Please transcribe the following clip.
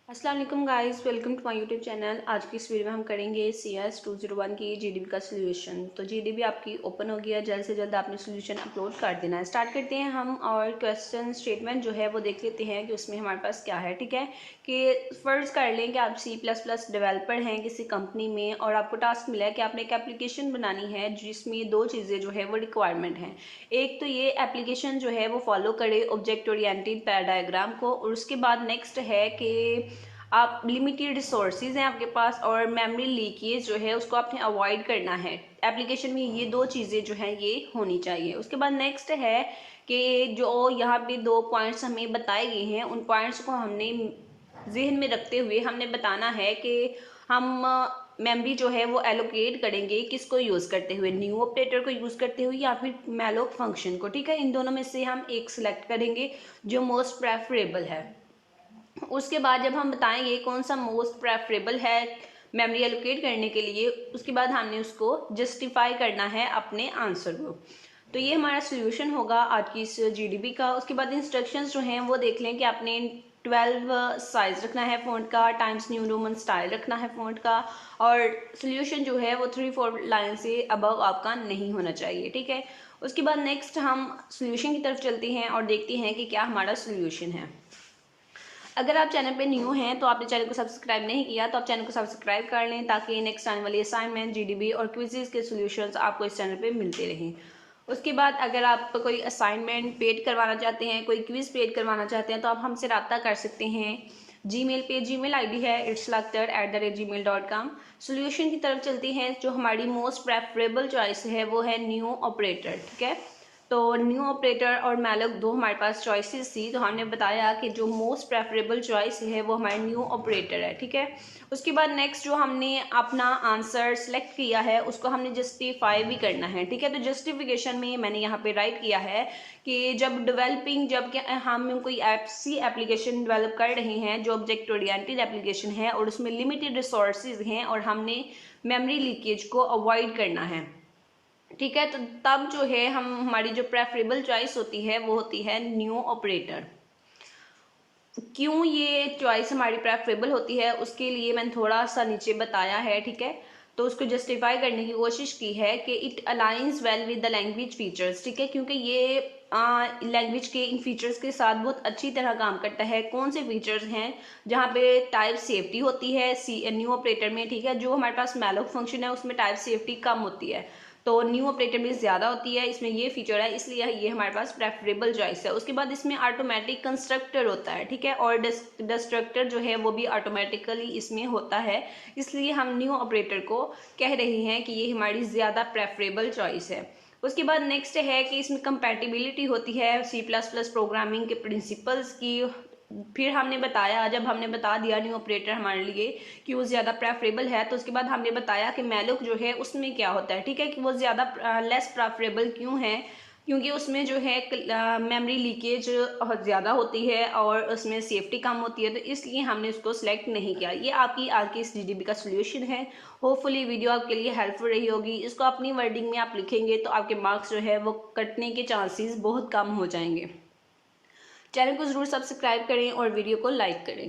अस्सलाम वालेकुम guys, welcome to my YouTube channel. आज की इस वीडियो में हम करेंगे CS 201 की जीडीबी का सोल्यूशन। तो जीडीबी आपकी ओपन हो गया, जल्द से जल्द आपने सोल्यूशन अपलोड कर देना है। स्टार्ट करते हैं हम और क्वेश्चन स्टेटमेंट जो है वो देख लेते हैं कि उसमें हमारे पास क्या है। ठीक है कि फ़र्ज़ कर लें कि आप C++ डेवलपर हैं किसी कंपनी में और आपको टास्क मिला है कि आपने एक एप्लीकेशन बनानी है जिसमें दो चीज़ें जो है वो रिक्वायरमेंट हैं। एक तो ये एप्लीकेशन जो है वो फॉलो करे ऑब्जेक्ट ओरिएंटेड डायग्राम को, और उसके बाद नेक्स्ट है कि आप लिमिटेड रिसोर्सेज हैं आपके पास और मेमोरी लीकेज जो है उसको आपने अवॉइड करना है। एप्लीकेशन में ये दो चीज़ें जो हैं ये होनी चाहिए। उसके बाद नेक्स्ट है कि जो यहाँ पे दो पॉइंट्स हमें बताए गए हैं उन पॉइंट्स को हमने जहन में रखते हुए हमने बताना है कि हम मेमोरी जो है वो एलोकेट करेंगे किसको यूज़ करते हुए, न्यू ऑपरेटर को यूज़ करते हुए या फिर मैलोक फंक्शन को। ठीक है, इन दोनों में से हम एक सिलेक्ट करेंगे जो मोस्ट प्रेफरेबल है। उसके बाद जब हम बताएंगे कौन सा मोस्ट प्रेफरेबल है मेमोरी एलोकेट करने के लिए, उसके बाद हमने उसको जस्टिफाई करना है अपने आंसर को। तो ये हमारा सोल्यूशन होगा आज की इस जीडीबी का। उसके बाद इंस्ट्रक्शंस जो हैं वो देख लें कि आपने 12 साइज रखना है फ़ॉन्ट का, टाइम्स न्यू रोमन स्टाइल रखना है फ़ॉन्ट का, और सोल्यूशन जो है वो 3-4 लाइन से अबव आपका नहीं होना चाहिए। ठीक है, उसके बाद नेक्स्ट हम सोल्यूशन की तरफ चलते हैं और देखते हैं कि क्या हमारा सोल्यूशन है। अगर आप चैनल पे न्यू हैं तो आपने चैनल को सब्सक्राइब नहीं किया तो आप चैनल को सब्सक्राइब कर लें ताकि नेक्स्ट आने वाली असाइनमेंट, जीडीबी और क्विज़ेस के सॉल्यूशंस आपको इस चैनल पे मिलते रहें। उसके बाद अगर आप कोई असाइनमेंट पेड करवाना चाहते हैं, कोई क्विज़ पेड करवाना चाहते हैं तो आप हमसे रब्ता कर सकते हैं। जीमेल पे जीमेल आईडी है itslakhdar@gmail.com। सोल्यूशन की तरफ चलती हैं। जो हमारी मोस्ट प्रेफरेबल चॉइस है वो है न्यू ऑपरेटर। ठीक है, तो न्यू ऑपरेटर और मैलोक दो हमारे पास चॉइसेस थी, तो हमने बताया कि जो मोस्ट प्रेफरेबल चॉइस है वो हमारी न्यू ऑपरेटर है। ठीक है, उसके बाद नेक्स्ट जो हमने अपना आंसर सेलेक्ट किया है उसको हमने जस्टिफाई भी करना है। ठीक है, तो जस्टिफिकेशन में मैंने यहाँ पे राइट किया है कि जब हम कोई ऐसी एप्लीकेशन डेवलप कर रहे हैं जो ऑब्जेक्ट ओरिएंटेड एप्लीकेशन है और उसमें लिमिटेड रिसोर्सेज हैं और हमने मेमोरी लीकेज को अवॉइड करना है। ठीक है, तो तब जो है हमारी जो प्रेफरेबल चॉइस होती है वो होती है न्यू ऑपरेटर। क्यों ये चॉइस हमारी प्रेफरेबल होती है उसके लिए मैंने थोड़ा सा नीचे बताया है। ठीक है, तो उसको जस्टिफाई करने की कोशिश की है कि it aligns well with the language features. ठीक है, क्योंकि ये लैंग्वेज के इन फीचर्स के साथ बहुत अच्छी तरह काम करता है। कौन से फीचर्स हैं? जहाँ पे टाइप सेफ्टी होती है न्यू ऑपरेटर में। ठीक है, जो हमारे पास मैलोक फंक्शन है उसमें टाइप सेफ्टी कम होती है, तो न्यू ऑपरेटर में ज़्यादा होती है, इसमें ये फीचर है, इसलिए ये हमारे पास प्रेफरेबल चॉइस है। उसके बाद इसमें ऑटोमेटिक कंस्ट्रक्टर होता है। ठीक है, और डिस्ट्रक्टर जो है वो भी ऑटोमेटिकली इसमें होता है, इसलिए हम न्यू ऑपरेटर को कह रहे हैं कि ये हमारी ज़्यादा प्रेफरेबल चॉइस है। उसके बाद नेक्स्ट है कि इसमें कंपैटिबिलिटी होती है C++ प्रोग्रामिंग के प्रिंसिपल्स की। फिर हमने बताया, जब हमने बता दिया न्यू ऑपरेटर हमारे लिए कि वो ज़्यादा प्रेफरेबल है, तो उसके बाद हमने बताया कि मैलोक जो है उसमें क्या होता है। ठीक है, कि वो ज़्यादा लेस प्रेफरेबल क्यों है, क्योंकि उसमें जो है मेमोरी लीकेज ज़्यादा होती है और उसमें सेफ्टी कम होती है, तो इसलिए हमने उसको सिलेक्ट नहीं किया। ये आपकी आज की इस जीडीबी का सोल्यूशन है। होपफुली वीडियो आपके लिए हेल्पफुल रही होगी। इसको अपनी वर्डिंग में आप लिखेंगे तो आपके मार्क्स जो है वो कटने के चांसेस बहुत कम हो जाएंगे। चैनल को ज़रूर सब्सक्राइब करें और वीडियो को लाइक करें।